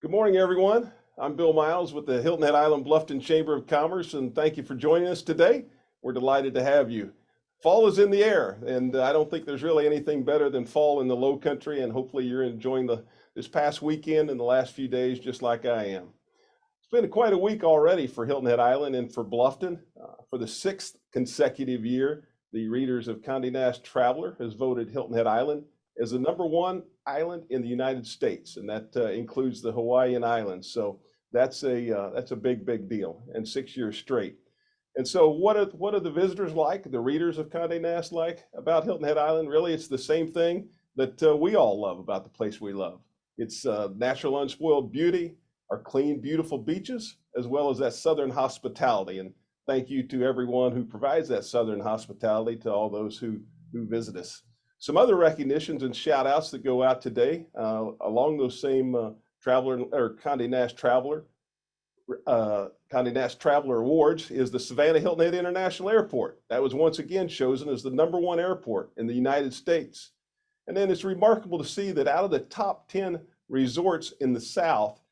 Good morning, everyone. I'm Bill Miles with the Hilton Head Island Bluffton Chamber of Commerce, and thank you for joining us today. We're delighted to have you. Fall is in the air, and I don't think there's really anything better than fall in the Low Country, and hopefully you're enjoying this past weekend and the last few days just like I am. It's been quite a week already for Hilton Head Island and for Bluffton. For the sixth consecutive year, the readers of Condé Nast Traveler has voted Hilton Head Island as the #1 island in the United States, and that includes the Hawaiian Islands. So that's a big deal, and 6 years straight. And so, what are the visitors like? The readers of Condé Nast like about Hilton Head Island? Really, it's the same thing that we all love about the place we love. It's natural, unspoiled beauty, our clean, beautiful beaches, as well as that Southern hospitality. And thank you to everyone who provides that Southern hospitality to all those who visit us. Some other recognitions and shout outs that go out today along those same Traveler or Condé Nast Traveler Awards is the Savannah Hilton Head International Airport. That was once again chosen as the #1 airport in the United States. And then it's remarkable to see that out of the top 10 resorts in the South,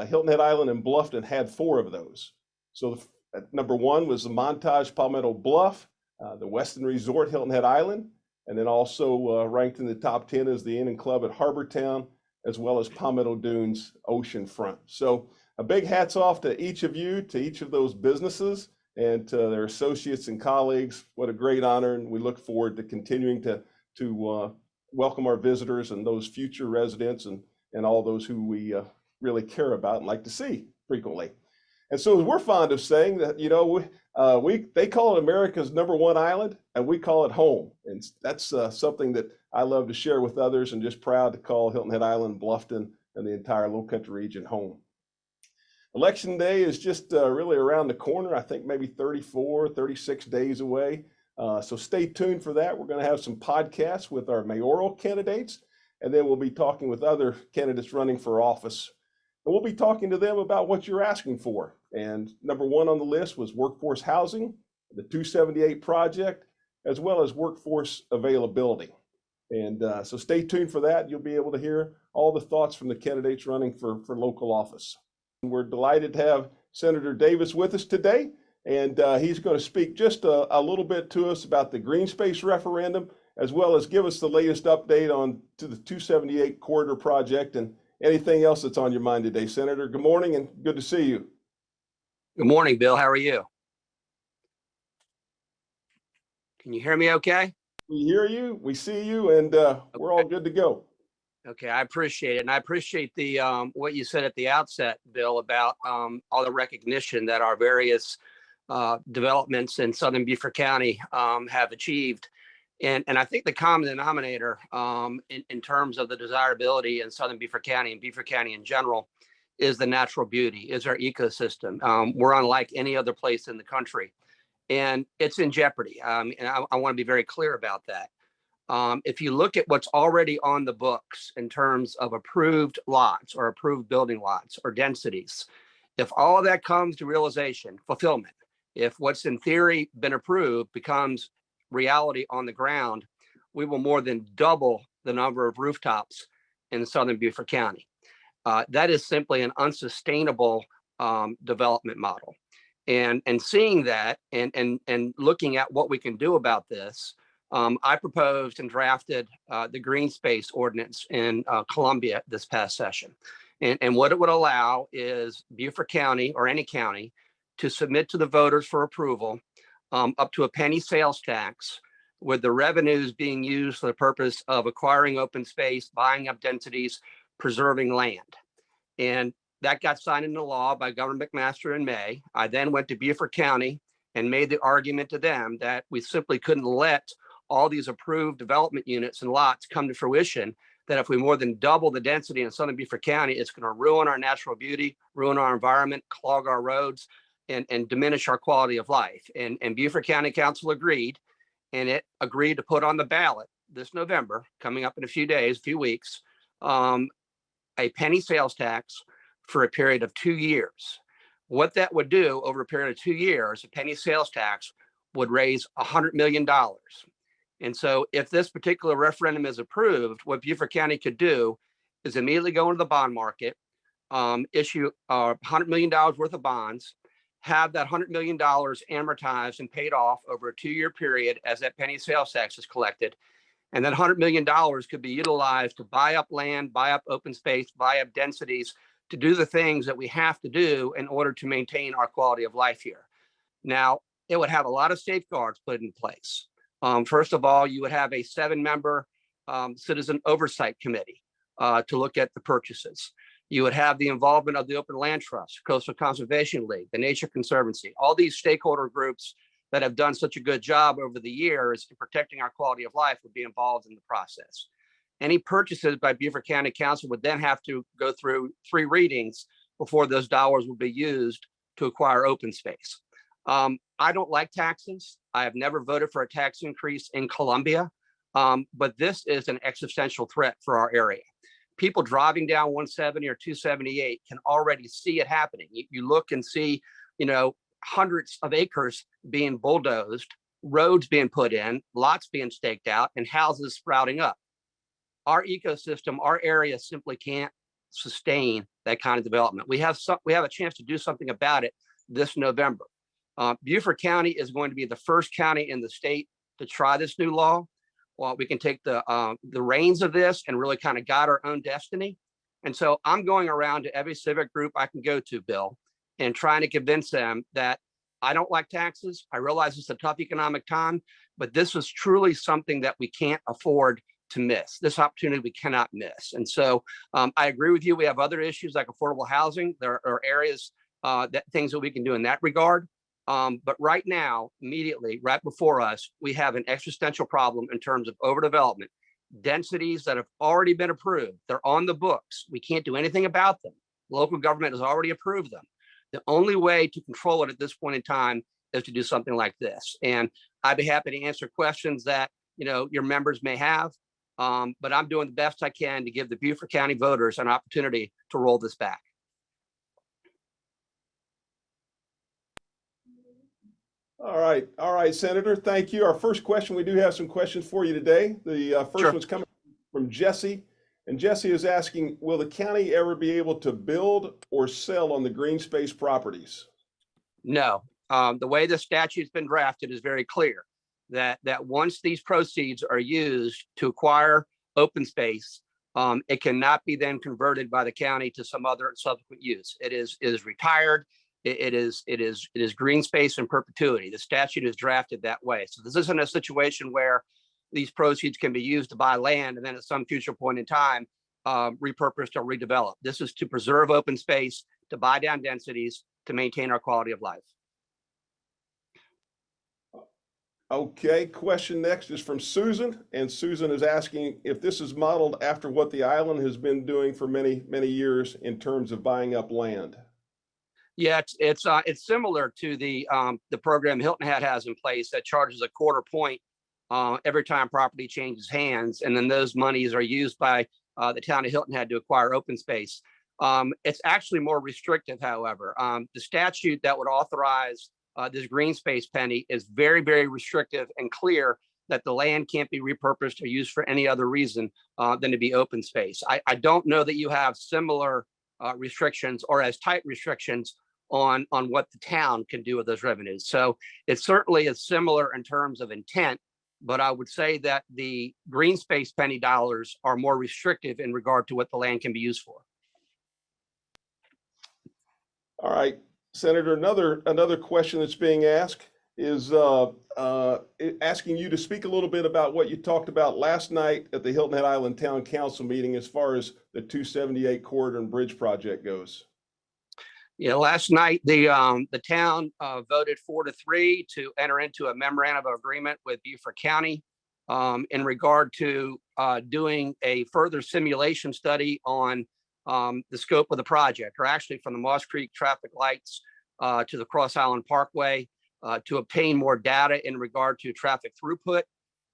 Hilton Head Island and Bluffton had 4 of those. So #1 was the Montage Palmetto Bluff, the Westin Resort Hilton Head Island, and then also ranked in the top 10 is the Inn and Club at Harbortown, as well as Palmetto Dunes Oceanfront. So a big hats off to each of you, to each of those businesses, and to their associates and colleagues. What a great honor, and we look forward to continuing to welcome our visitors and those future residents and all those who we really care about and like to see frequently. And so we're fond of saying that, they call it America's #1 island, and we call it home. And that's something that I love to share with others, and just proud to call Hilton Head Island, Bluffton, and the entire Low Country region home. Election day is just really around the corner. I think maybe 34, 36 days away. So stay tuned for that. We're going to have some podcasts with our mayoral candidates, and then we'll be talking with other candidates running for office. And we'll be talking to them about what you're asking for. And #1 on the list was workforce housing, the 278 project, as well as workforce availability. And so stay tuned for that. You'll be able to hear all the thoughts from the candidates running for local office. We're delighted to have Senator Davis with us today, and he's going to speak just a little bit to us about the green space referendum, as well as give us the latest update on to the 278 corridor project and anything else that's on your mind today. Senator, good morning and good to see you. Good morning, Bill. How are you? Can you hear me okay? We hear you, we see you, and we're all good to go. Okay, I appreciate it. And I appreciate the what you said at the outset, Bill, about all the recognition that our various developments in Southern Beaufort County have achieved. And I think the common denominator in terms of the desirability in Southern Beaufort County and Beaufort County in general is the natural beauty, is our ecosystem. We're unlike any other place in the country, and it's in jeopardy. And I want to be very clear about that. If you look at what's already on the books in terms of approved lots or approved building lots or densities, if all of that comes to realization, fulfillment, if what's in theory been approved becomes reality on the ground, we will more than double the number of rooftops in Southern Beaufort County. That is simply an unsustainable development model. And seeing that and looking at what we can do about this, I proposed and drafted the green space ordinance in Columbia this past session. And what it would allow is Beaufort County or any county to submit to the voters for approval up to a penny sales tax, with the revenues being used for the purpose of acquiring open space, buying up densities, preserving land. And that got signed into law by Governor McMaster in May. I then went to Beaufort County and made the argument to them that we simply couldn't let all these approved development units and lots come to fruition, that if we more than double the density in Southern Beaufort County, it's going to ruin our natural beauty, ruin our environment, clog our roads, and diminish our quality of life. And Beaufort County Council agreed, and it agreed to put on the ballot this November, coming up in a few days, few weeks, a penny sales tax for a period of 2 years. What that would do over a period of 2 years, a penny sales tax would raise $100 million. And so if this particular referendum is approved, what Beaufort County could do is immediately go into the bond market, issue $100 million worth of bonds, have that $100 million amortized and paid off over a 2-year period as that penny sales tax is collected. And then $100 million could be utilized to buy up land, buy up open space, buy up densities, to do the things that we have to do in order to maintain our quality of life here. Now, it would have a lot of safeguards put in place. First of all, you would have a 7-member citizen oversight committee to look at the purchases. You would have the involvement of the Open Land Trust, Coastal Conservation League, the Nature Conservancy, all these stakeholder groups that have done such a good job over the years in protecting our quality of life would be involved in the process. Any purchases by Beaufort County Council would then have to go through 3 readings before those dollars will be used to acquire open space. I don't like taxes. I have never voted for a tax increase in Columbia, but this is an existential threat for our area. People driving down 170 or 278 can already see it happening. You look and see, hundreds of acres being bulldozed, roads being put in, lots being staked out, and houses sprouting up. Our ecosystem, our area simply can't sustain that kind of development. We have a chance to do something about it this November. Beaufort County is going to be the first county in the state to try this new law. Well, we can take the reins of this and really kind of guide our own destiny. And so I'm going around to every civic group I can go to, Bill, and trying to convince them that I don't like taxes. I realize it's a tough economic time, but this is truly something that we can't afford to miss. This opportunity we cannot miss. And so I agree with you. We have other issues like affordable housing. There are areas things that we can do in that regard. But right now, immediately, right before us, we have an existential problem in terms of overdevelopment, densities that have already been approved. They're on the books. We can't do anything about them. Local government has already approved them. The only way to control it at this point in time is to do something like this. And I'd be happy to answer questions that your members may have. But I'm doing the best I can to give the Beaufort County voters an opportunity to roll this back. All right, Senator. Thank you. Our first question, we do have some questions for you today. The first one's coming from Jesse. And Jesse is asking, will the county ever be able to build or sell on the green space properties? No. The way the statute's been drafted is very clear that once these proceeds are used to acquire open space, it cannot be then converted by the county to some other subsequent use. It is retired. It is green space in perpetuity. The statute is drafted that way. So this isn't a situation where these proceeds can be used to buy land and then at some future point in time repurposed or redeveloped. This is to preserve open space, to buy down densities, to maintain our quality of life. Okay, question next is from Susan, and Susan is asking if this is modeled after what the island has been doing for many, many years in terms of buying up land. Yeah, it's similar to the program Hilton Head has in place that charges a quarter point every time property changes hands, and then those monies are used by the town of Hilton Head to acquire open space. It's actually more restrictive, however. The statute that would authorize this green space penny is very, very restrictive and clear that the land can't be repurposed or used for any other reason than to be open space. I don't know that you have similar restrictions or as tight restrictions on what the town can do with those revenues. So it certainly is similar in terms of intent, but I would say that the green space penny dollars are more restrictive in regard to what the land can be used for. All right, Senator, another question that's being asked is asking you to speak a little bit about what you talked about last night at the Hilton Head Island Town Council meeting as far as the 278 corridor and bridge project goes. Yeah, last night the town voted 4-3 to enter into a memorandum of agreement with Beaufort County in regard to doing a further simulation study on the scope of the project, or actually from the Moss Creek traffic lights to the Cross Island Parkway, to obtain more data in regard to traffic throughput,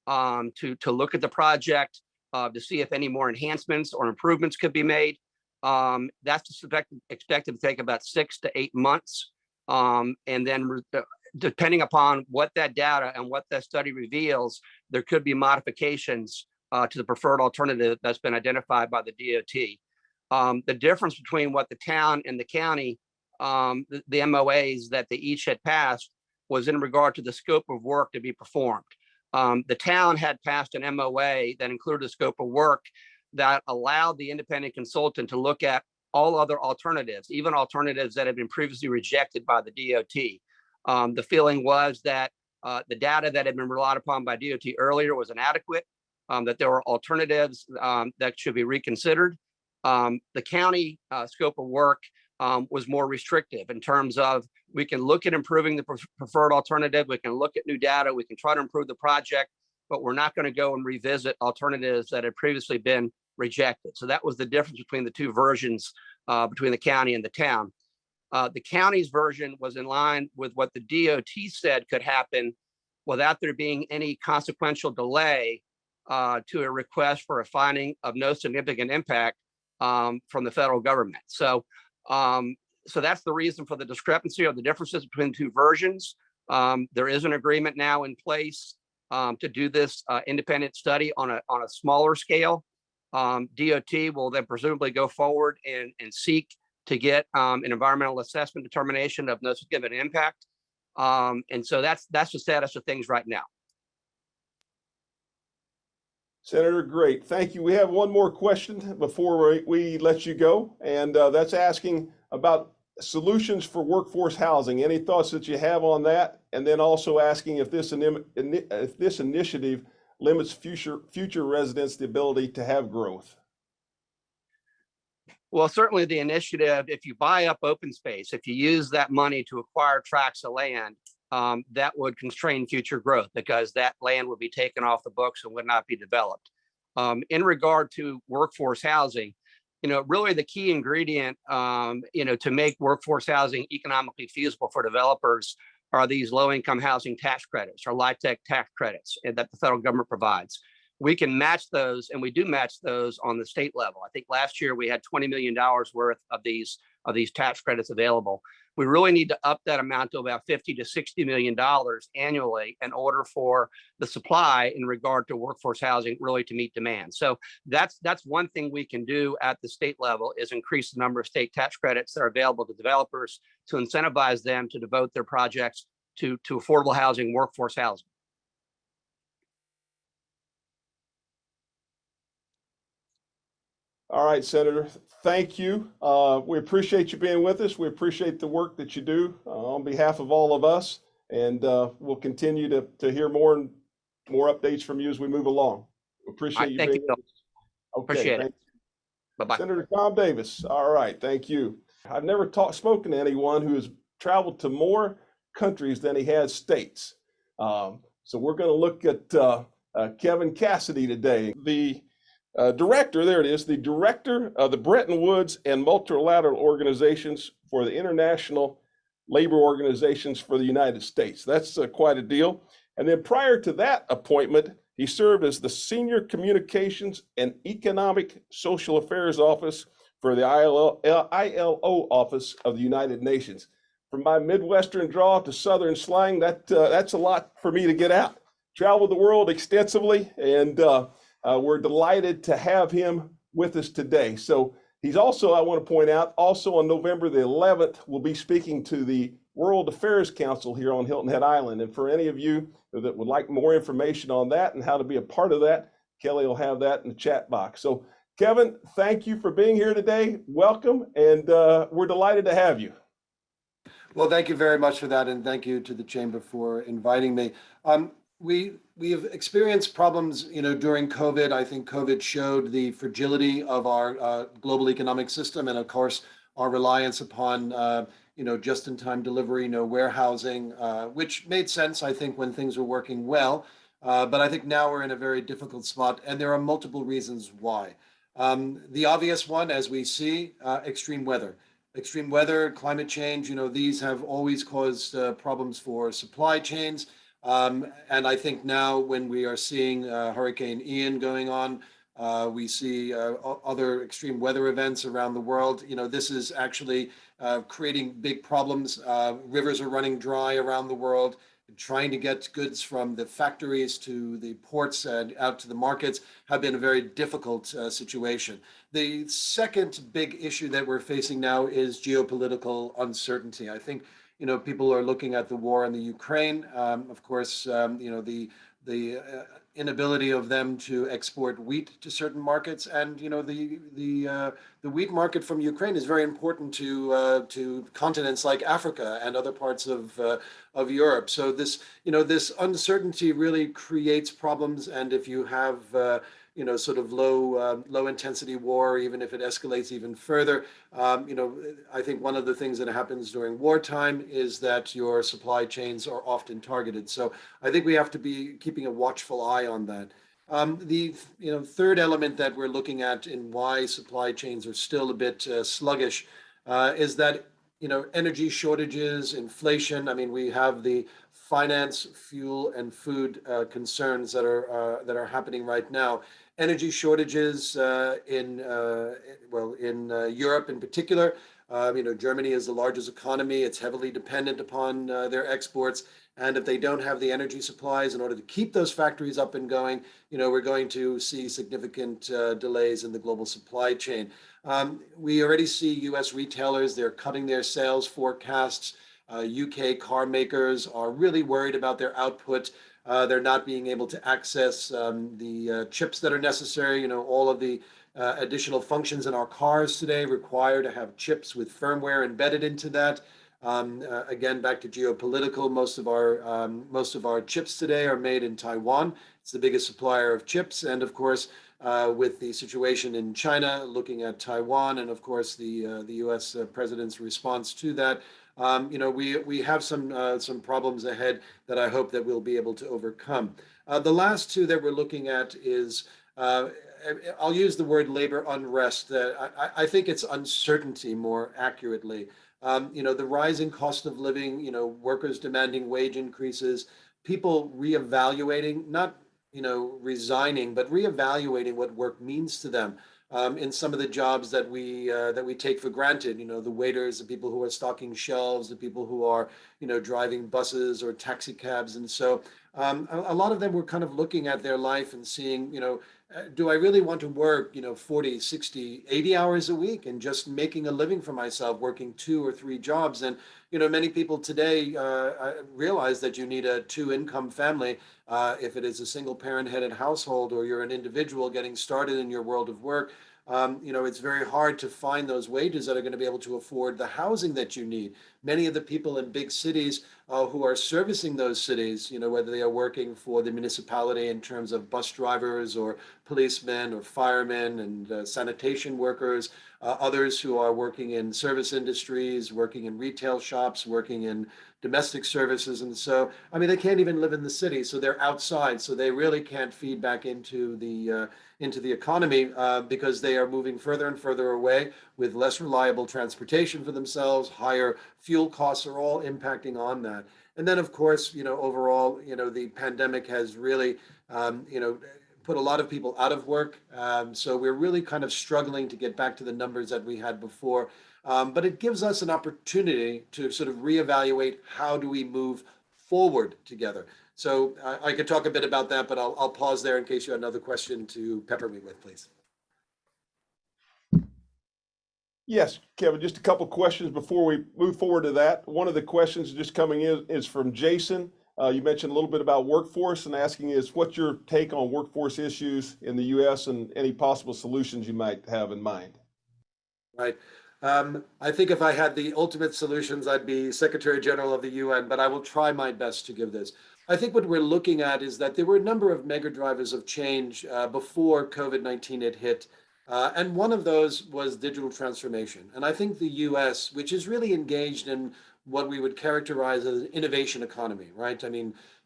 to look at the project, to see if any more enhancements or improvements could be made. That's expected to take about 6 to 8 months. And then depending upon what that data and what that study reveals, there could be modifications to the preferred alternative that's been identified by the DOT. The difference between what the town and the county, the MOAs that they each had passed, was in regard to the scope of work to be performed. The town had passed an MOA that included a scope of work that allowed the independent consultant to look at all other alternatives, even alternatives that had been previously rejected by the DOT. The feeling was that the data that had been relied upon by DOT earlier was inadequate, that there were alternatives that should be reconsidered. The county scope of work was more restrictive in terms of, we can look at improving the preferred alternative, we can look at new data, we can try to improve the project, but we're not going to go and revisit alternatives that had previously been rejected. So that was the difference between the two versions, between the county and the town. The county's version was in line with what the DOT said could happen without there being any consequential delay to a request for a finding of no significant impact from the federal government. So that's the reason for the discrepancy or the differences between the two versions. There is an agreement now in place to do this independent study on a smaller scale. DOT will then presumably go forward and seek to get an environmental assessment determination of no significant impact. And so that's the status of things right now. Senator, great. Thank you. We have one more question before we let you go, and that's asking about solutions for workforce housing. Any thoughts that you have on that? And then also asking if this initiative limits future residents the ability to have growth. Well, certainly the initiative, if you buy up open space, if you use that money to acquire tracts of land, that would constrain future growth because that land would be taken off the books and would not be developed. In regard to workforce housing, really the key ingredient, to make workforce housing economically feasible for developers are these low-income housing tax credits or LIHTC tax credits that the federal government provides. We can match those, and we do match those on the state level. I think last year we had $20 million worth of these tax credits available. We really need to up that amount to about $50 to $60 million annually in order for the supply in regard to workforce housing really to meet demand. So that's one thing we can do at the state level, is increase the number of state tax credits that are available to developers to incentivize them to devote their projects to affordable housing, workforce housing. All right, Senator, thank you. We appreciate you being with us. We appreciate the work that you do on behalf of all of us, and we'll continue to hear more and more updates from you as we move along. Appreciate you being with us. Okay, appreciate it. Bye-bye. Senator Tom Davis. All right, thank you. I've never spoken to anyone who has traveled to more countries than he has states. So we're going to look at Kevin Cassidy today. The director, there it is, the director of the Bretton Woods and Multilateral Organizations for the International Labor Organizations for the United States. That's quite a deal. And then prior to that appointment, he served as the Senior Communications and Economic Social Affairs Office for the ILO Office of the United Nations. From my Midwestern drawl to Southern slang, that's a lot for me to get out. Traveled the world extensively, and we're delighted to have him with us today. So he's also, I want to point out, also on November the 11th, we'll be speaking to the World Affairs Council here on Hilton Head Island. And for any of you that would like more information on that and how to be a part of that, Kelly will have that in the chat box. So Kevin, thank you for being here today. Welcome, and we're delighted to have you. Well, thank you very much for that, and thank you to the Chamber for inviting me. We have experienced problems, during COVID. I think COVID showed the fragility of our global economic system, and of course, our reliance upon just-in-time delivery, warehousing, which made sense, I think, when things were working well. But I think now we're in a very difficult spot, and there are multiple reasons why. The obvious one, as we see, extreme weather. Extreme weather, climate change, these have always caused problems for supply chains. And I think now when we are seeing Hurricane Ian going on, we see other extreme weather events around the world. This is actually creating big problems. Rivers are running dry around the world. trying to get goods from the factories to the ports and out to the markets have been a very difficult situation. The second big issue that we're facing now is geopolitical uncertainty. I think, people are looking at the war in the Ukraine. Of course, the inability of them to export wheat to certain markets, and the wheat market from Ukraine is very important to continents like Africa and other parts of Europe. So this uncertainty really creates problems, and if you have sort of low intensity war, even if it escalates even further, I think one of the things that happens during wartime is that your supply chains are often targeted. So I think we have to be keeping a watchful eye on that. The third element that we're looking at in why supply chains are still a bit sluggish is that energy shortages, inflation. I mean, we have the finance, fuel, and food concerns that are happening right now. Energy shortages in Europe in particular. Germany is the largest economy. It's heavily dependent upon their exports. And if they don't have the energy supplies in order to keep those factories up and going, we're going to see significant delays in the global supply chain. We already see U.S. retailers, they're cutting their sales forecasts. UK car makers are really worried about their output. They're not being able to access the chips that are necessary. All of the additional functions in our cars today require to have chips with firmware embedded into that. Again, back to geopolitical, most of our chips today are made in Taiwan. It's the biggest supplier of chips, and of course, with the situation in China, looking at Taiwan, and of course the U.S. President's response to that, we have some problems ahead that I hope that we'll be able to overcome. The last two that we're looking at is I'll use the word labor unrest. I think it's uncertainty more accurately. The rising cost of living, workers demanding wage increases, people reevaluating, not, resigning, but reevaluating what work means to them. In some of the jobs that we take for granted, the waiters, the people who are stocking shelves, the people who are, driving buses or taxi cabs. And so a lot of them were kind of looking at their life and seeing, do I really want to work, 40, 60, 80 hours a week and just making a living for myself, working 2 or 3 jobs? And, many people today realize that you need a 2-income family if it is a single parent-headed household or you're an individual getting started in your world of work. It's very hard to find those wages that are going to be able to afford the housing that you need. Many of the people in big cities who are servicing those cities, whether they are working for the municipality in terms of bus drivers or policemen or firemen and sanitation workers, others who are working in service industries, working in retail shops, working in domestic services. And so, they can't even live in the city, so they're outside. So they really can't feed back into the economy because they are moving further and further away with less reliable transportation for themselves. Higher fuel costs are all impacting on that. And then, of course, overall, the pandemic has really, put a lot of people out of work. So we're really kind of struggling to get back to the numbers that we had before. But it gives us an opportunity to sort of reevaluate how do we move forward together. So I could talk a bit about that, but I'll pause there in case you have another question to pepper me with, please. Yes, Kevin, just a couple questions before we move forward to that. One of the questions just coming in is from Jason. You mentioned a little bit about workforce and asking is what's your take on workforce issues in the U.S. and any possible solutions you might have in mind? Right. I think if I had the ultimate solutions, I'd be Secretary General of the UN, but I will try my best to give this. I think what we're looking at is that there were a number of mega drivers of change before COVID-19 had hit. And one of those was digital transformation. And I think the US, which is really engaged in what we would characterize as an innovation economy, right?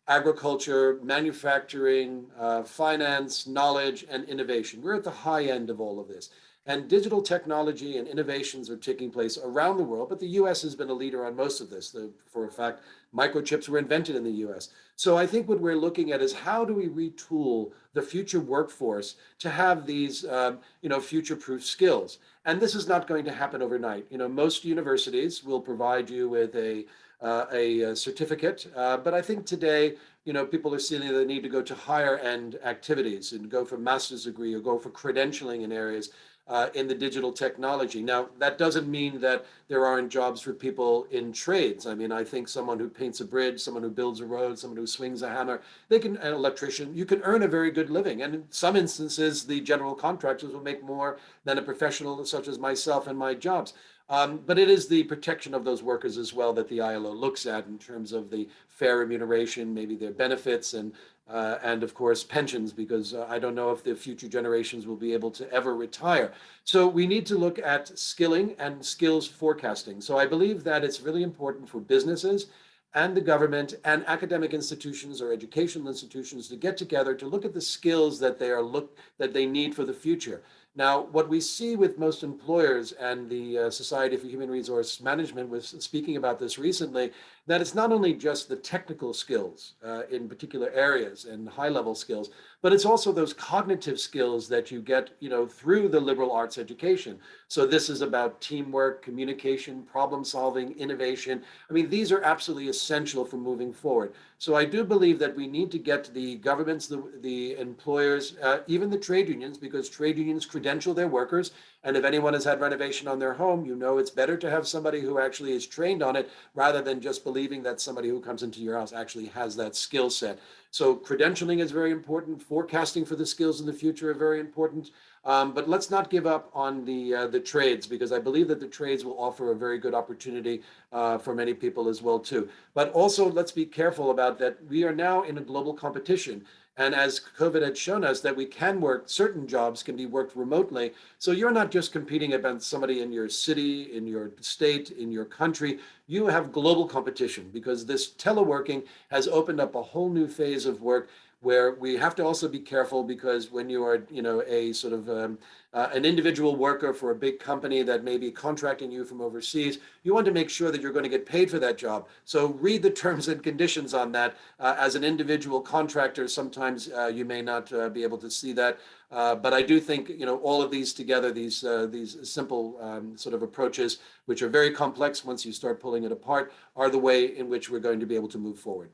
Agriculture, manufacturing, finance, knowledge, and innovation. We're at the high end of all of this. And digital technology and innovations are taking place around the world, but the US has been a leader on most of this. For a fact, microchips were invented in the US. So I think what we're looking at is how do we retool the future workforce to have these, future-proof skills? And this is not going to happen overnight. Most universities will provide you with a a certificate. But I think today, people are seeing the need to go to higher end activities and go for master's degree or go for credentialing in areas in the digital technology. Now, that doesn't mean that there aren't jobs for people in trades. I mean, I think someone who paints a bridge, someone who builds a road, someone who swings a hammer, an electrician, you can earn a very good living. And in some instances, the general contractors will make more than a professional such as myself and my jobs. But it is the protection of those workers as well that the ILO looks at in terms of the fair remuneration, maybe their benefits, and of course pensions, because I don't know if the future generations will be able to ever retire. So we need to look at skilling and skills forecasting. So I believe that it's really important for businesses and the government and academic institutions or educational institutions to get together to look at the skills that they need for the future. Now, what we see with most employers, and the Society for Human Resource Management was speaking about this recently, that it's not only just the technical skills in particular areas and high-level skills, but it's also those cognitive skills that you get, through the liberal arts education. So this is about teamwork, communication, problem solving, innovation. I mean, these are absolutely essential for moving forward. So I do believe that we need to get the governments, the employers, even the trade unions, because trade unions credential their workers. And if anyone has had renovation on their home, it's better to have somebody who actually is trained on it rather than just believing that somebody who comes into your house actually has that skill set. So credentialing is very important. Forecasting for the skills in the future are very important. But let's not give up on the trades, because I believe that the trades will offer a very good opportunity for many people as well too. But also let's be careful about that. We are now in a global competition. And as COVID had shown us that we can work, certain jobs can be worked remotely. So you're not just competing against somebody in your city, in your state, in your country. You have global competition, because this teleworking has opened up a whole new phase of work where we have to also be careful, because when you are, a sort of an individual worker for a big company that may be contracting you from overseas, you want to make sure that you're going to get paid for that job. So read the terms and conditions on that. As an individual contractor, sometimes you may not be able to see that. But I do think, all of these together, these simple sort of approaches, which are very complex once you start pulling it apart, are the way in which we're going to be able to move forward.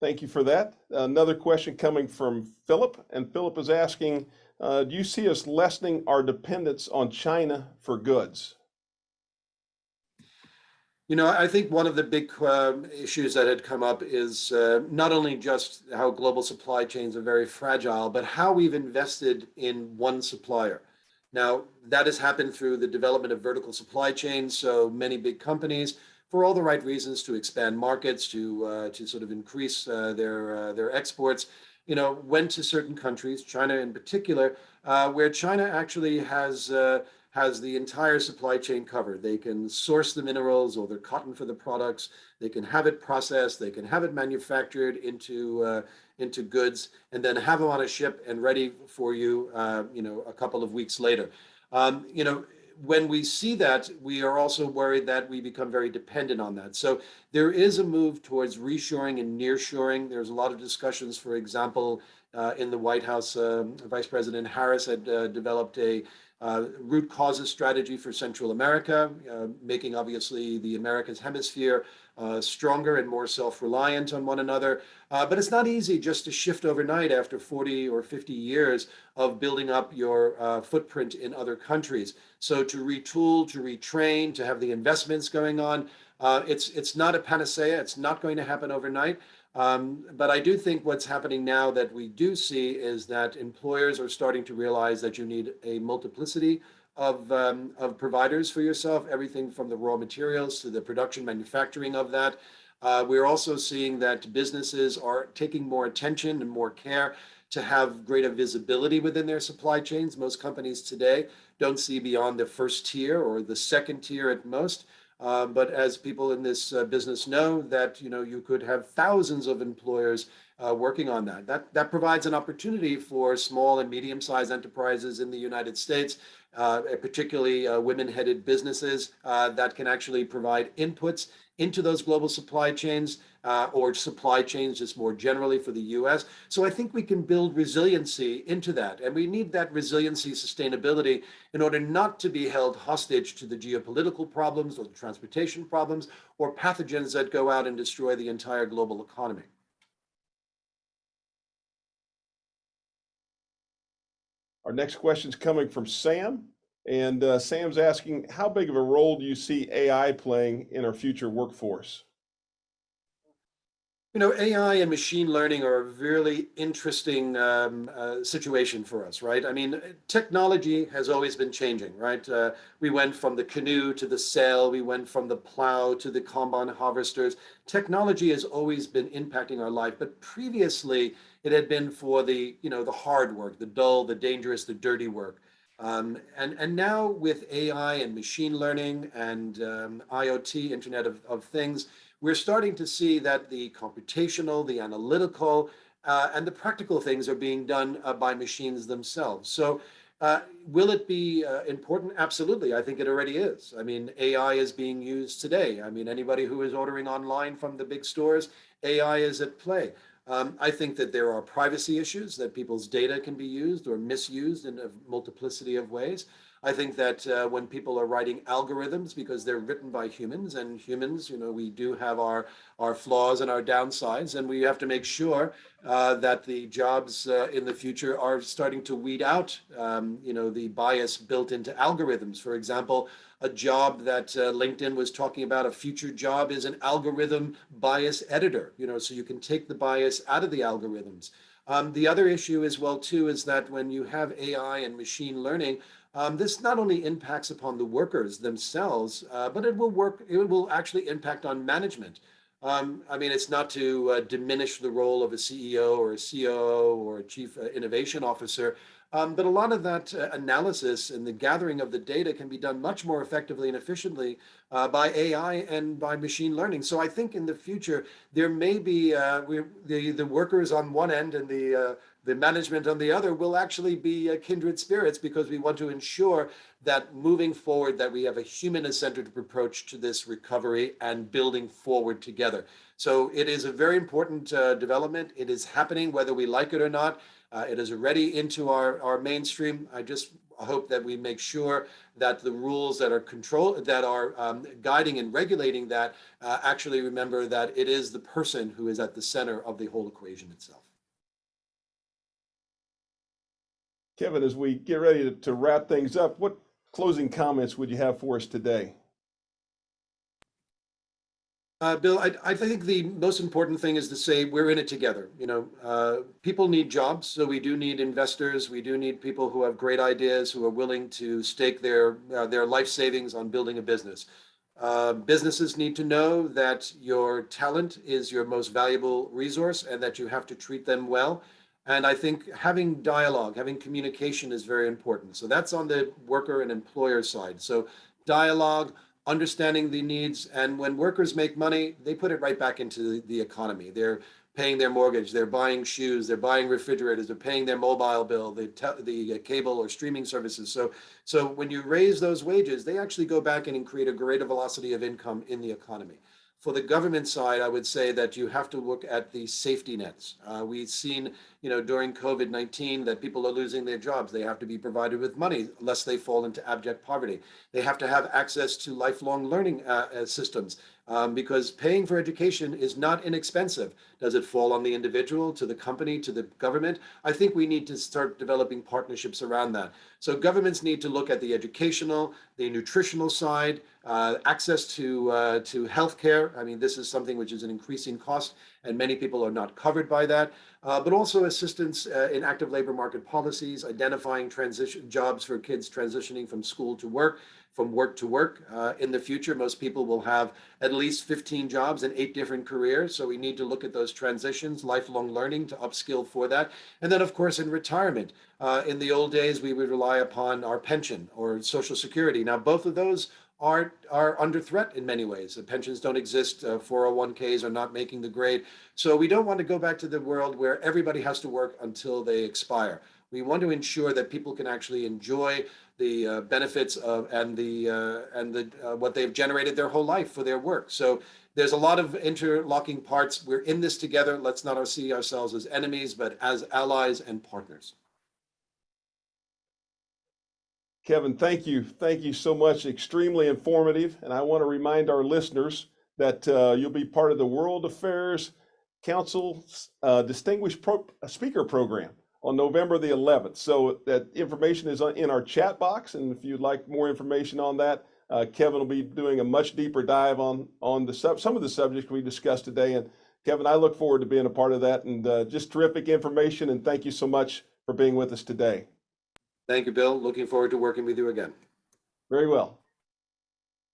Thank you for that. Another question coming from Philip, and Philip is asking, do you see us lessening our dependence on China for goods? I think one of the big issues that had come up is not only just how global supply chains are very fragile, but how we've invested in one supplier. Now, that has happened through the development of vertical supply chains. So many big companies, for all the right reasons, to expand markets, to sort of increase their exports, went to certain countries, China in particular, where China actually has the entire supply chain covered. They can source the minerals or the cotton for the products. They can have it processed. They can have it manufactured into goods, and then have them on a ship and ready for you, a couple of weeks later. When we see that, we are also worried that we become very dependent on that. So there is a move towards reshoring and nearshoring. There's a lot of discussions, for example, in the White House. Vice President Harris had developed a root causes strategy for Central America, making obviously the Americas hemisphere stronger and more self-reliant on one another. But it's not easy just to shift overnight after 40 or 50 years of building up your footprint in other countries. So to retool, to retrain, to have the investments going on, it's not a panacea. It's not going to happen overnight. But I do think what's happening now that we do see is that employers are starting to realize that you need a multiplicity of providers for yourself, everything from the raw materials to the production manufacturing of that. We're also seeing that businesses are taking more attention and more care to have greater visibility within their supply chains. Most companies today don't see beyond the first tier or the second tier at most. But as people in this business know, that you could have thousands of employers working on that. That provides an opportunity for small and medium-sized enterprises in the United States, particularly women-headed businesses that can actually provide inputs into those global supply chains or supply chains just more generally for the US. So I think we can build resiliency into that. And we need that resiliency, sustainability in order not to be held hostage to the geopolitical problems or the transportation problems or pathogens that go out and destroy the entire global economy. Our next question is coming from Sam. And Sam's asking, how big of a role do you see AI playing in our future workforce? You know, AI and machine learning are a really interesting situation for us, right? I mean, technology has always been changing, right? We went from the canoe to the sail, we went from the plow to the combine harvesters. Technology has always been impacting our life, but previously it had been for the, you know, the hard work, the dull, the dangerous, the dirty work. And now with AI and machine learning and IoT, Internet of Things, we're starting to see that the computational, the analytical, and the practical things are being done by machines themselves. So will it be important? Absolutely. I think it already is. I mean, AI is being used today. I mean, anybody who is ordering online from the big stores, AI is at play. I think that there are privacy issues, that people's data can be used or misused in a multiplicity of ways. I think that when people are writing algorithms, because they're written by humans, and humans, you know, we do have our flaws and our downsides, and we have to make sure that the jobs in the future are starting to weed out, you know, the bias built into algorithms. For example, a job that LinkedIn was talking about, a future job is an algorithm bias editor, you know, so you can take the bias out of the algorithms. The other issue as well, too, is that when you have AI and machine learning, this not only impacts upon the workers themselves, but it will actually impact on management. I mean, it's not to diminish the role of a CEO or a COO or a chief innovation officer, but a lot of that analysis and the gathering of the data can be done much more effectively and efficiently by AI and by machine learning. So I think in the future, there may be the workers on one end and the management on the other will actually be kindred spirits, because we want to ensure that moving forward that we have a human-centered approach to this recovery and building forward together. So it is a very important development. It is happening whether we like it or not. It is already into our mainstream. I just hope that we make sure that the rules that are guiding and regulating that actually remember that it is the person who is at the center of the whole equation itself. Kevin, as we get ready to wrap things up, what closing comments would you have for us today? Bill, I think the most important thing is to say we're in it together. You know, people need jobs, so we do need investors. We do need people who have great ideas, who are willing to stake their life savings on building a business. Businesses need to know that your talent is your most valuable resource and that you have to treat them well. And I think having dialogue, having communication is very important. So that's on the worker and employer side. So dialogue, understanding the needs, and when workers make money, they put it right back into the economy. They're paying their mortgage, they're buying shoes, they're buying refrigerators, they're paying their mobile bill, the cable or streaming services. So when you raise those wages, they actually go back and create a greater velocity of income in the economy. For the government side, I would say that you have to look at the safety nets. We've seen, you know, during COVID-19 that people are losing their jobs. They have to be provided with money lest they fall into abject poverty. They have to have access to lifelong learning systems because paying for education is not inexpensive. Does it fall on the individual, to the company, to the government? I think we need to start developing partnerships around that. So governments need to look at the educational, the nutritional side, access to healthcare. I mean, this is something which is an increasing cost, and many people are not covered by that. But also assistance in active labor market policies, identifying transition jobs for kids transitioning from school to work, from work to work. In the future, most people will have at least 15 jobs in 8 different careers. So we need to look at those transitions, lifelong learning to upskill for that. And then, of course, in retirement. In the old days, we would rely upon our pension or Social Security. Now, both of those are under threat in many ways. The pensions don't exist, 401ks are not making the grade. So we don't want to go back to the world where everybody has to work until they expire. We want to ensure that people can actually enjoy the benefits of and the what they've generated their whole life for their work. So there's a lot of interlocking parts. We're in this together. Let's not see ourselves as enemies, but as allies and partners. Kevin, thank you. Thank you so much. Extremely informative. And I want to remind our listeners that you'll be part of the World Affairs Council's Distinguished Speaker Program on November the 11th. So that information is in our chat box. And if you'd like more information on that, Kevin will be doing a much deeper dive on some of the subjects we discussed today. And Kevin, I look forward to being a part of that, and just terrific information. And thank you so much for being with us today. Thank you, Bill. Looking forward to working with you again. Very well.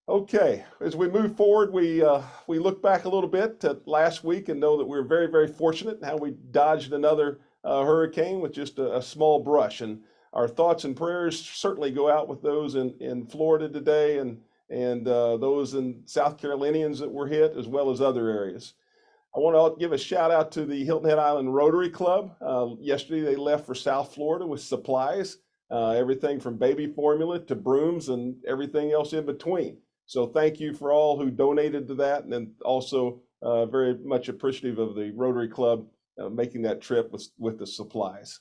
Okay, as we move forward, we look back a little bit to last week and know that we're very, very fortunate in how we dodged another hurricane with just a small brush. And our thoughts and prayers certainly go out with those in Florida today, and those in South Carolinians that were hit, as well as other areas. I want to give a shout out to the Hilton Head Island Rotary Club. Yesterday they left for South Florida with supplies, everything from baby formula to brooms and everything else in between. So thank you for all who donated to that, and then also very much appreciative of the Rotary Club making that trip with the supplies.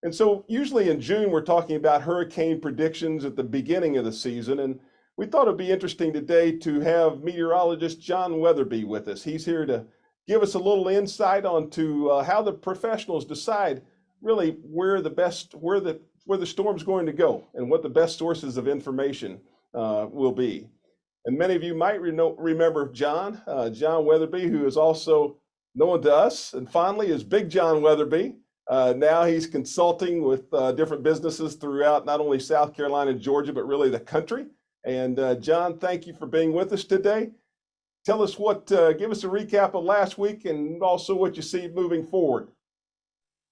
And so usually in June, we're talking about hurricane predictions at the beginning of the season. And we thought it'd be interesting today to have meteorologist John Weatherby with us. He's here to give us a little insight onto how the professionals decide really where the storm's going to go and what the best sources of information will be. And many of you might remember John Weatherby, who is also known to us and fondly as Big John Weatherby. Now he's consulting with different businesses throughout not only South Carolina and Georgia, but really the country. And John, thank you for being with us today. Tell us give us a recap of last week and also what you see moving forward.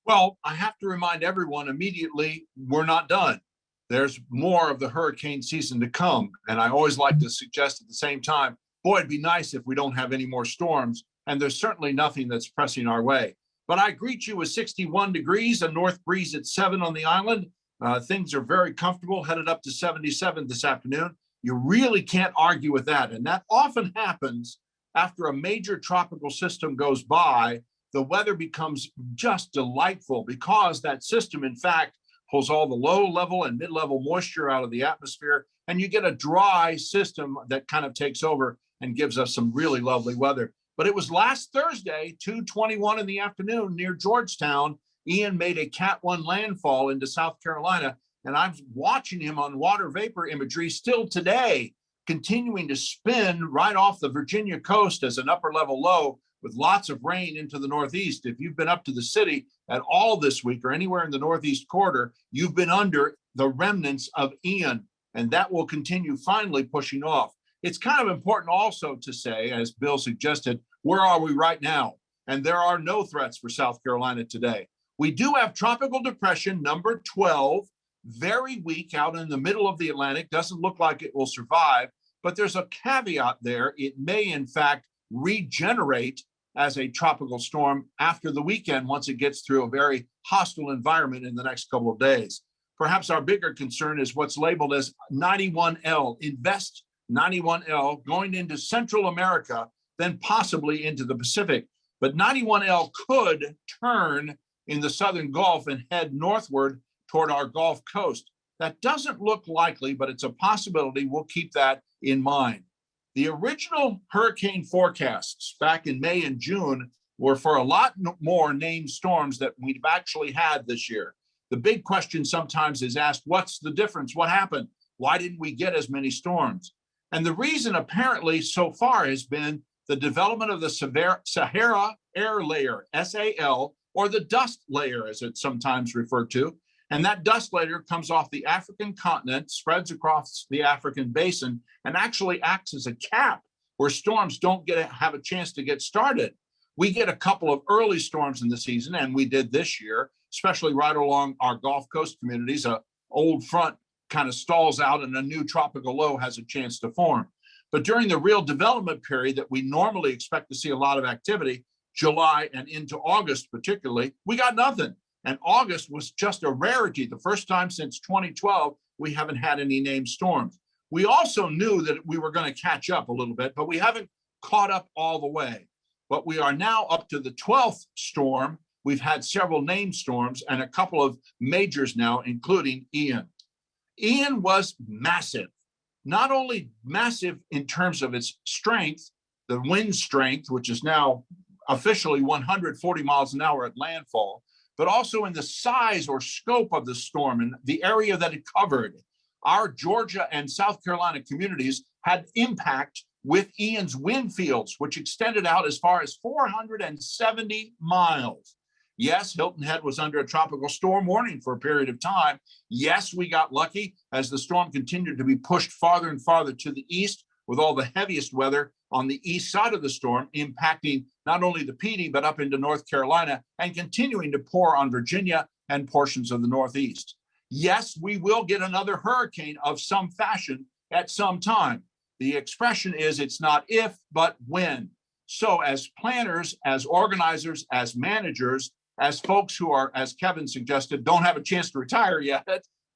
Well, I have to remind everyone immediately, we're not done. There's more of the hurricane season to come. And I always like to suggest at the same time, boy, it'd be nice if we don't have any more storms. And there's certainly nothing that's pressing our way. But I greet you with 61 degrees, a north breeze at 7 on the island. Things are very comfortable, headed up to 77 this afternoon. You really can't argue with that. And that often happens after a major tropical system goes by. The weather becomes just delightful because that system, in fact, pulls all the low level and mid-level moisture out of the atmosphere. And you get a dry system that kind of takes over and gives us some really lovely weather. But it was last Thursday, 2:21 in the afternoon near Georgetown, Ian made a Cat 1 landfall into South Carolina. And I'm watching him on water vapor imagery still today, continuing to spin right off the Virginia coast as an upper level low with lots of rain into the Northeast. If you've been up to the city at all this week or anywhere in the Northeast corridor, you've been under the remnants of Ian, and that will continue finally pushing off. It's kind of important also to say, as Bill suggested, where are we right now? And there are no threats for South Carolina today. We do have tropical depression number 12, very weak out in the middle of the Atlantic. Doesn't look like it will survive, but there's a caveat there. It may, in fact, regenerate as a tropical storm after the weekend once it gets through a very hostile environment in the next couple of days. Perhaps our bigger concern is what's labeled as 91L, Invest 91L, going into Central America, then possibly into the Pacific. But 91L could turn in the Southern Gulf and head northward toward our Gulf Coast. That doesn't look likely, but it's a possibility. We'll keep that in mind. The original hurricane forecasts back in May and June were for a lot more named storms that we've actually had this year. The big question sometimes is asked, what's the difference? What happened? Why didn't we get as many storms? And the reason apparently so far has been the development of the Sahara air layer, SAL, or the dust layer, as it's sometimes referred to. And that dust layer comes off the African continent, spreads across the African basin, and actually acts as a cap where storms don't have a chance to get started. We get a couple of early storms in the season, and we did this year, especially right along our Gulf Coast communities. An old front kind of stalls out and a new tropical low has a chance to form. But during the real development period that we normally expect to see a lot of activity, July and into August particularly, we got nothing. And August was just a rarity. The first time since 2012, we haven't had any named storms. We also knew that we were going to catch up a little bit, but we haven't caught up all the way. But we are now up to the 12th storm. We've had several named storms and a couple of majors now, including Ian. Ian was massive, not only massive in terms of its strength, the wind strength, which is now officially 140 miles an hour at landfall, but also in the size or scope of the storm and the area that it covered. Our Georgia and South Carolina communities had impact with Ian's wind fields, which extended out as far as 470 miles. Yes, Hilton Head was under a tropical storm warning for a period of time. Yes, we got lucky as the storm continued to be pushed farther and farther to the east with all the heaviest weather on the east side of the storm, impacting not only the PD, but up into North Carolina and continuing to pour on Virginia and portions of the Northeast. Yes, we will get another hurricane of some fashion at some time. The expression is it's not if, but when. So as planners, as organizers, as managers, as folks who are, as Kevin suggested, don't have a chance to retire yet,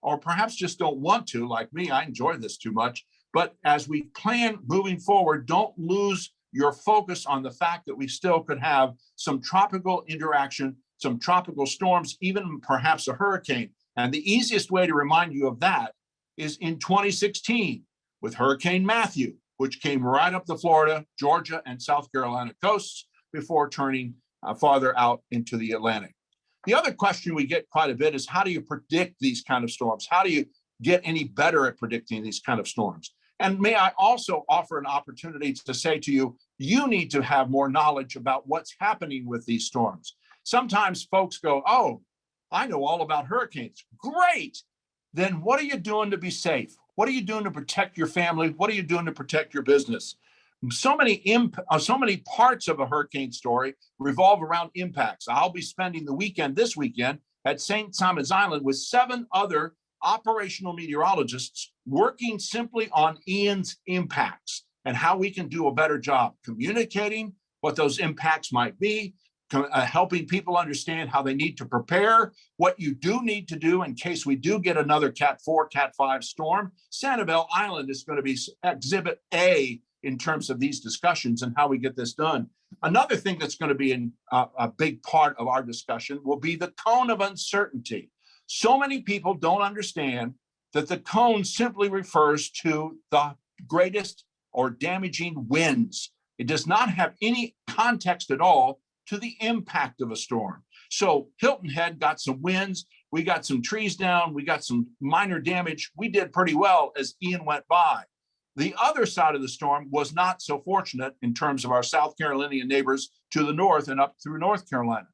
or perhaps just don't want to, like me, I enjoy this too much. But as we plan moving forward, don't lose your focus on the fact that we still could have some tropical interaction, some tropical storms, even perhaps a hurricane. And the easiest way to remind you of that is in 2016 with Hurricane Matthew, which came right up the Florida, Georgia, and South Carolina coasts before turning farther out into the Atlantic. The other question we get quite a bit is how do you predict these kind of storms? How do you get any better at predicting these kind of storms? And may I also offer an opportunity to say to you, you need to have more knowledge about what's happening with these storms. Sometimes folks go, oh, I know all about hurricanes. Great. Then what are you doing to be safe? What are you doing to protect your family? What are you doing to protect your business? So many parts of a hurricane story revolve around impacts. I'll be spending the weekend this weekend at St. Simon's Island with 7 other operational meteorologists working simply on Ian's impacts and how we can do a better job communicating what those impacts might be, helping people understand how they need to prepare, what you do need to do in case we do get another Cat 4, Cat 5 storm. Sanibel Island is going to be exhibit A in terms of these discussions and how we get this done. Another thing that's going to be a big part of our discussion will be the cone of uncertainty. So many people don't understand that the cone simply refers to the greatest or damaging winds. It does not have any context at all to the impact of a storm. So Hilton Head got some winds, we got some trees down, we got some minor damage. We did pretty well as Ian went by. The other side of the storm was not so fortunate in terms of our South Carolinian neighbors to the north and up through North Carolina.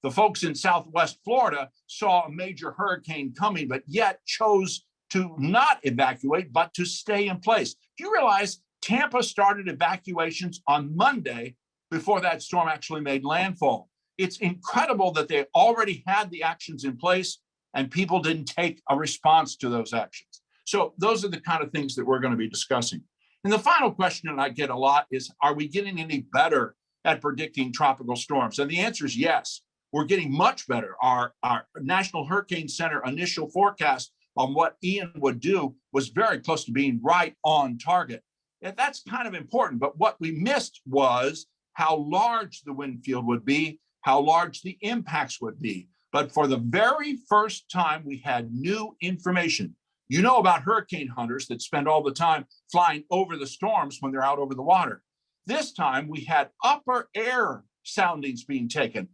The folks in Southwest Florida saw a major hurricane coming, but yet chose to not evacuate, but to stay in place. Do you realize Tampa started evacuations on Monday before that storm actually made landfall? It's incredible that they already had the actions in place and people didn't take a response to those actions. So those are the kind of things that we're going to be discussing. And the final question that I get a lot is, are we getting any better at predicting tropical storms? And the answer is yes, we're getting much better. Our National Hurricane Center initial forecast on what Ian would do was very close to being right on target. And that's kind of important. But what we missed was how large the wind field would be, how large the impacts would be. But for the very first time, we had new information. You know about hurricane hunters that spend all the time flying over the storms when they're out over the water. This time we had upper air soundings being taken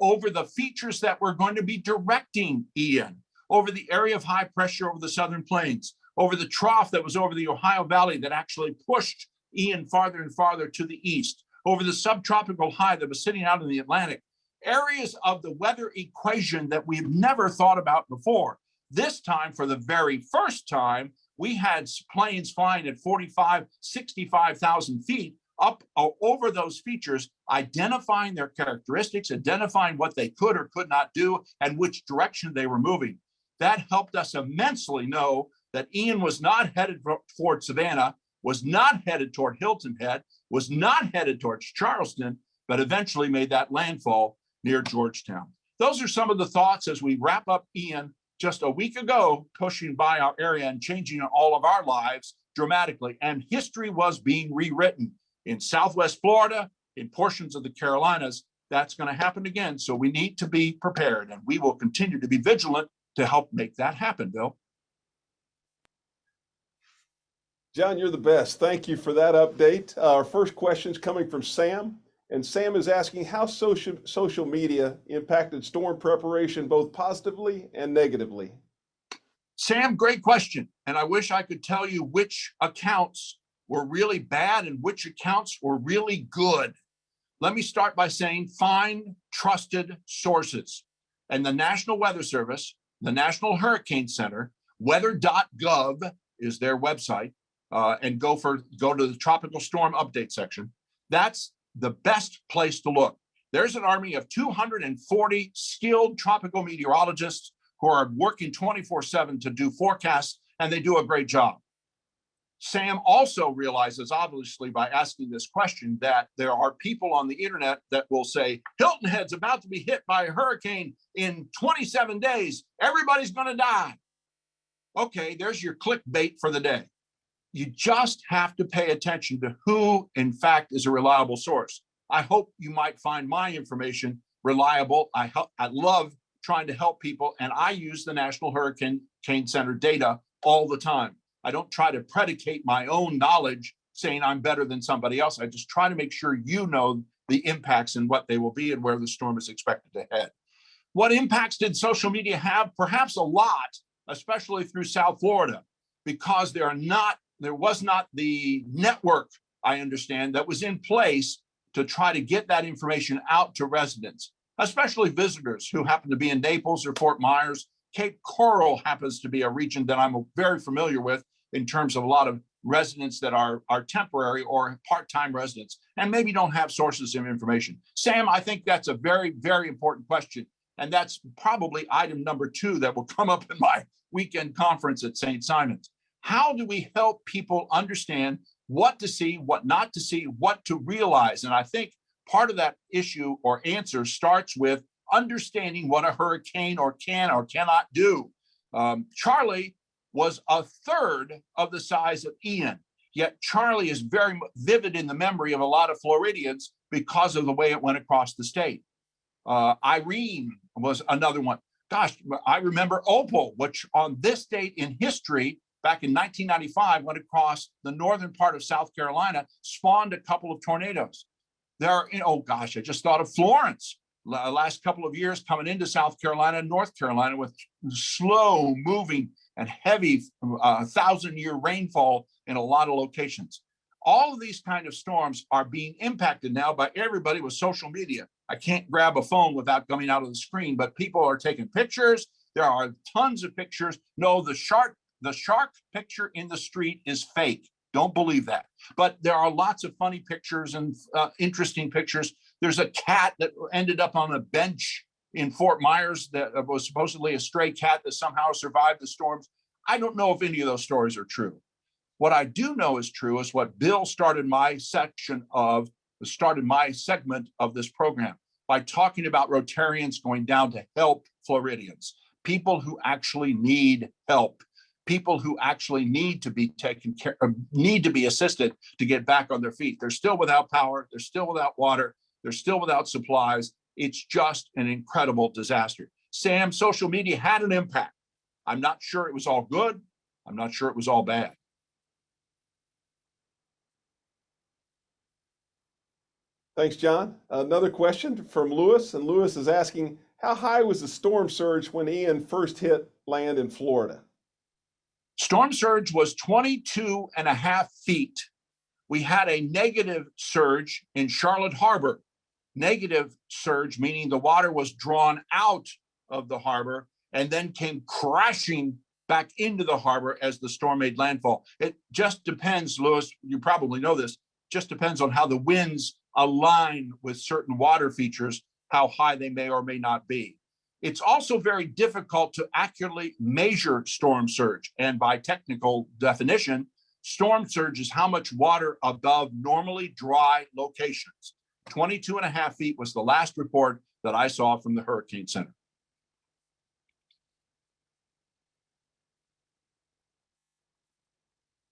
over the features that were going to be directing Ian, over the area of high pressure over the southern plains, over the trough that was over the Ohio Valley that actually pushed Ian farther and farther to the east, over the subtropical high that was sitting out in the Atlantic, areas of the weather equation that we've never thought about before. This time, for the very first time, we had planes flying at 45, 65,000 feet up over those features, identifying their characteristics, identifying what they could or could not do, and which direction they were moving. That helped us immensely know that Ian was not headed toward Savannah, was not headed toward Hilton Head, was not headed towards Charleston, but eventually made that landfall near Georgetown. Those are some of the thoughts as we wrap up Ian just a week ago, pushing by our area and changing all of our lives dramatically. And history was being rewritten in Southwest Florida, in portions of the Carolinas. That's going to happen again. So we need to be prepared, and we will continue to be vigilant to help make that happen, Bill. John, you're the best. Thank you for that update. Our first question is coming from Sam, and Sam is asking how social media impacted storm preparation both positively and negatively. Sam, great question. And I wish I could tell you which accounts were really bad and which accounts were really good. Let me start by saying find trusted sources. And the National Weather Service, the National Hurricane Center, weather.gov is their website, and go to the tropical storm update section. That's the best place to look. There's an army of 240 skilled tropical meteorologists who are working 24/7 to do forecasts, and they do a great job. Sam also realizes, obviously, by asking this question, that there are people on the internet that will say, Hilton Head's about to be hit by a hurricane in 27 days. Everybody's going to die. Okay, there's your clickbait for the day. You just have to pay attention to who, in fact, is a reliable source. I hope you might find my information reliable. I love trying to help people, and I use the National Hurricane Center data all the time. I don't try to predicate my own knowledge saying I'm better than somebody else. I just try to make sure you know the impacts and what they will be and where the storm is expected to head. What impacts did social media have? Perhaps a lot, especially through South Florida, because there was not the network, I understand, that was in place to try to get that information out to residents, especially visitors who happen to be in Naples or Fort Myers. Cape Coral happens to be a region that I'm very familiar with in terms of a lot of residents that are temporary or part-time residents and maybe don't have sources of information. Sam, I think that's a very, very important question. And that's probably item number 2 that will come up in my weekend conference at St. Simon's. How do we help people understand what to see, what not to see, what to realize? And I think part of that issue or answer starts with understanding what a hurricane or can or cannot do. Charlie was a third of the size of Ian, yet Charlie is very vivid in the memory of a lot of Floridians because of the way it went across the state. Irene was another one. Gosh, I remember Opal, which on this date in history, back in 1995, went across the northern part of South Carolina, spawned a couple of tornadoes. Oh gosh, I just thought of Florence. Last couple of years coming into South Carolina and North Carolina with slow moving and heavy 1,000-year rainfall in a lot of locations. All of these kind of storms are being impacted now by everybody with social media. I can't grab a phone without coming out of the screen, but people are taking pictures. There are tons of pictures. No, the shark picture in the street is fake. Don't believe that. But there are lots of funny pictures and interesting pictures. There's a cat that ended up on a bench in Fort Myers that was supposedly a stray cat that somehow survived the storms. I don't know if any of those stories are true. What I do know is true is what Bill started my segment of this program by talking about Rotarians going down to help Floridians, people who actually need help, people who actually need to be taken care of, need to be assisted to get back on their feet. They're still without power. They're still without water. They're still without supplies. It's just an incredible disaster. Sam, social media had an impact. I'm not sure it was all good. I'm not sure it was all bad. Thanks, John. Another question from Lewis, and Lewis is asking, how high was the storm surge when Ian first hit land in Florida? Storm surge was 22.5 feet. We had a negative surge in Charlotte Harbor. Negative surge, meaning the water was drawn out of the harbor and then came crashing back into the harbor as the storm made landfall. It just depends, Lewis, you probably know this, just depends on how the winds align with certain water features, how high they may or may not be. It's also very difficult to accurately measure storm surge. And by technical definition, storm surge is how much water above normally dry locations. 22.5 feet was the last report that I saw from the Hurricane Center.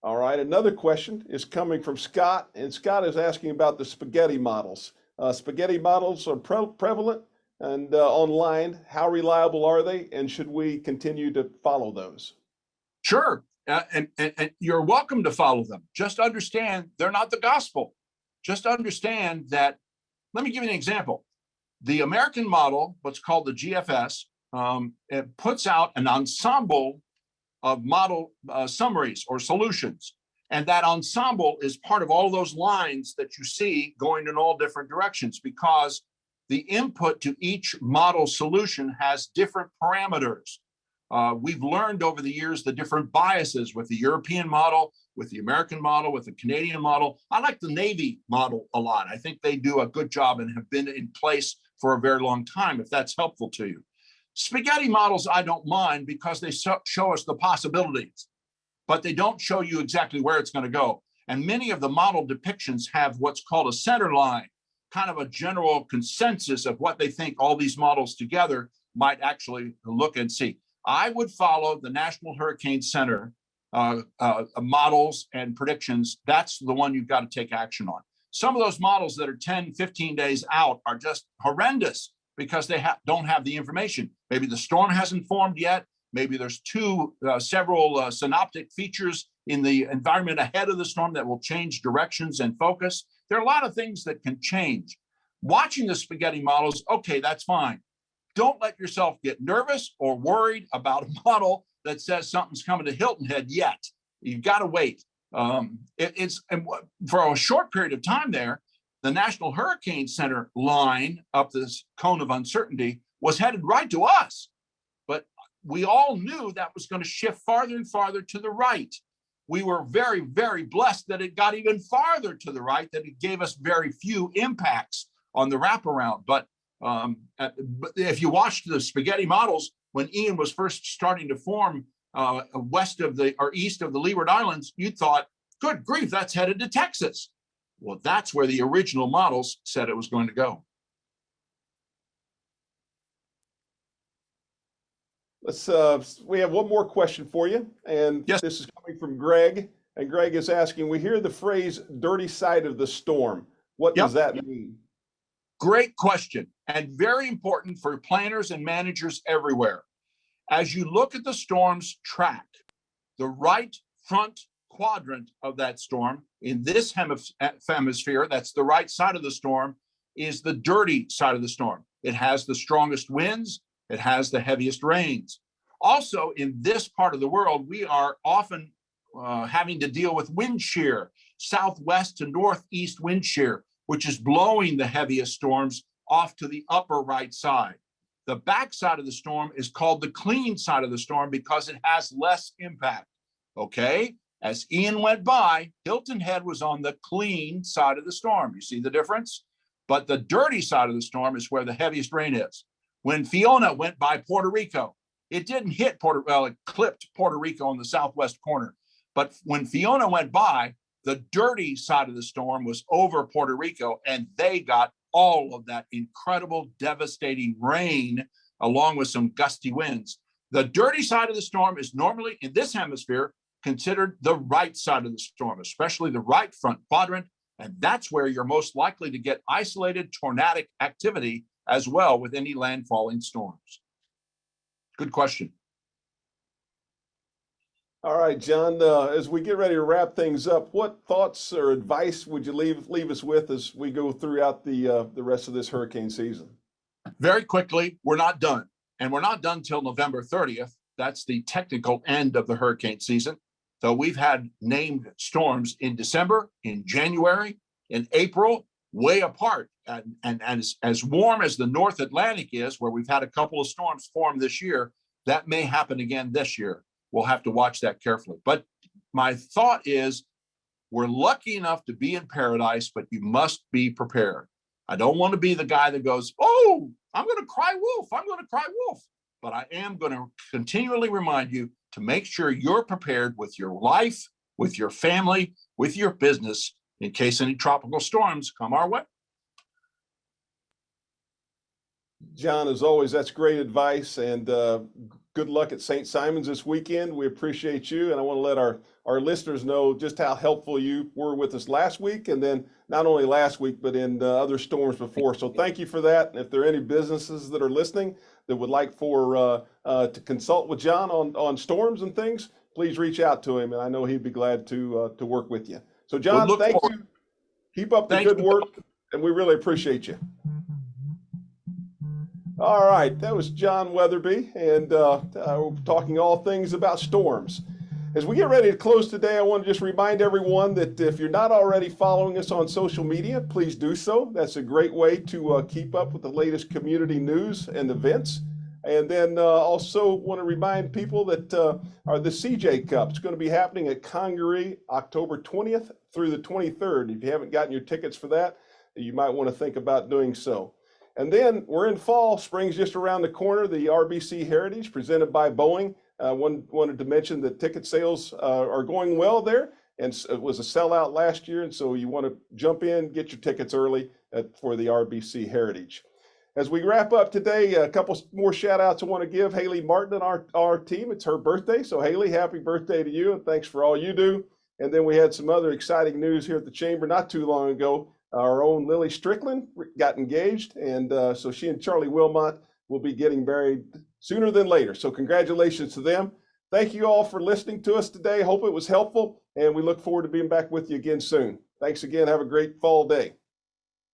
All right, another question is coming from Scott, and Scott is asking about the spaghetti models. Spaghetti models are prevalent and online. How reliable are they, and should we continue to follow those? Sure, and you're welcome to follow them. Just understand they're not the gospel. Just understand that, let me give you an example. The American model, what's called the GFS, it puts out an ensemble of model summaries or solutions. And that ensemble is part of all those lines that you see going in all different directions, because the input to each model solution has different parameters. We've learned over the years the different biases with the European model, with the American model, with the Canadian model. I like the Navy model a lot. I think they do a good job and have been in place for a very long time, if that's helpful to you. Spaghetti models, I don't mind, because they show us the possibilities, but they don't show you exactly where it's going to go. And many of the model depictions have what's called a center line, kind of a general consensus of what they think all these models together might actually look and see. I would follow the National Hurricane Center models and predictions. That's the one you've got to take action on. Some of those models that are 10, 15 days out are just horrendous because they don't have the information. Maybe the storm hasn't formed yet. Maybe there's several synoptic features in the environment ahead of the storm that will change directions and focus. There are a lot of things that can change. Watching the spaghetti models, okay, that's fine. Don't let yourself get nervous or worried about a model that says something's coming to Hilton Head yet. You've got to wait. For a short period of time there, the National Hurricane Center line up this cone of uncertainty was headed right to us. But we all knew that was going to shift farther and farther to the right. We were very, very blessed that it got even farther to the right, that it gave us very few impacts on the wraparound. But if you watched the spaghetti models, when Ian was first starting to form east of the Leeward Islands, you thought, good grief, that's headed to Texas. Well, that's where the original models said it was going to go. We have one more question for you, and yes. This is coming from Greg, and Greg is asking, we hear the phrase dirty side of the storm. What does that mean? Great question, and very important for planners and managers everywhere. As you look at the storm's track, the right front quadrant of that storm in this hemisphere, that's the right side of the storm, is the dirty side of the storm. It has the strongest winds. It has the heaviest rains. Also, in this part of the world, we are often having to deal with wind shear, southwest to northeast wind shear, which is blowing the heaviest storms off to the upper right side. The back side of the storm is called the clean side of the storm because it has less impact. Okay? As Ian went by, Hilton Head was on the clean side of the storm. You see the difference? But the dirty side of the storm is where the heaviest rain is. When Fiona went by Puerto Rico, it didn't hit it clipped Puerto Rico in the southwest corner. But when Fiona went by, the dirty side of the storm was over Puerto Rico, and they got all of that incredible, devastating rain, along with some gusty winds. The dirty side of the storm is normally, in this hemisphere, considered the right side of the storm, especially the right front quadrant. And that's where you're most likely to get isolated tornadic activity as well with any landfalling storms. Good question. All right, John, as we get ready to wrap things up, what thoughts or advice would you leave us with as we go throughout the rest of this hurricane season? Very quickly, we're not done. And we're not done till November 30th. That's the technical end of the hurricane season. So we've had named storms in December, in January, in April, way apart. And as warm as the North Atlantic is, where we've had a couple of storms form this year, that may happen again this year. We'll have to watch that carefully. But my thought is, we're lucky enough to be in paradise, but you must be prepared. I don't want to be the guy that goes, oh, I'm going to cry wolf. I'm going to cry wolf. But I am going to continually remind you to make sure you're prepared with your life, with your family, with your business, in case any tropical storms come our way. John, as always, that's great advice, and good luck at St. Simon's this weekend. We appreciate you, and I want to let our listeners know just how helpful you were with us last week, and then not only last week, but in other storms before. So thank you for that. And if there are any businesses that are listening that would like to consult with John on storms and things, please reach out to him, and I know he'd be glad to work with you. So John, We'll thank you. Keep up the good work, and we really appreciate you. All right, that was John Weatherby, and talking all things about storms. As we get ready to close today, I want to just remind everyone that if you're not already following us on social media, please do so. That's a great way to keep up with the latest community news and events. And then also want to remind people that the CJ Cup is going to be happening at Congaree October 20th through the 23rd. If you haven't gotten your tickets for that, you might want to think about doing so. And then we're in fall, spring's just around the corner, the RBC Heritage presented by Boeing. Wanted to mention that ticket sales are going well there, and it was a sellout last year, and so you want to jump in, get your tickets early for the RBC Heritage. As we wrap up today, a couple more shout outs I want to give. Haley Martin and our team, it's her birthday, so Haley, happy birthday to you, and thanks for all you do. And then we had some other exciting news here at the Chamber not too long ago. Our own Lily Strickland got engaged, and so she and Charlie Wilmot will be getting married sooner than later. So congratulations to them. Thank you all for listening to us today. Hope it was helpful, and we look forward to being back with you again soon. Thanks again. Have a great fall day.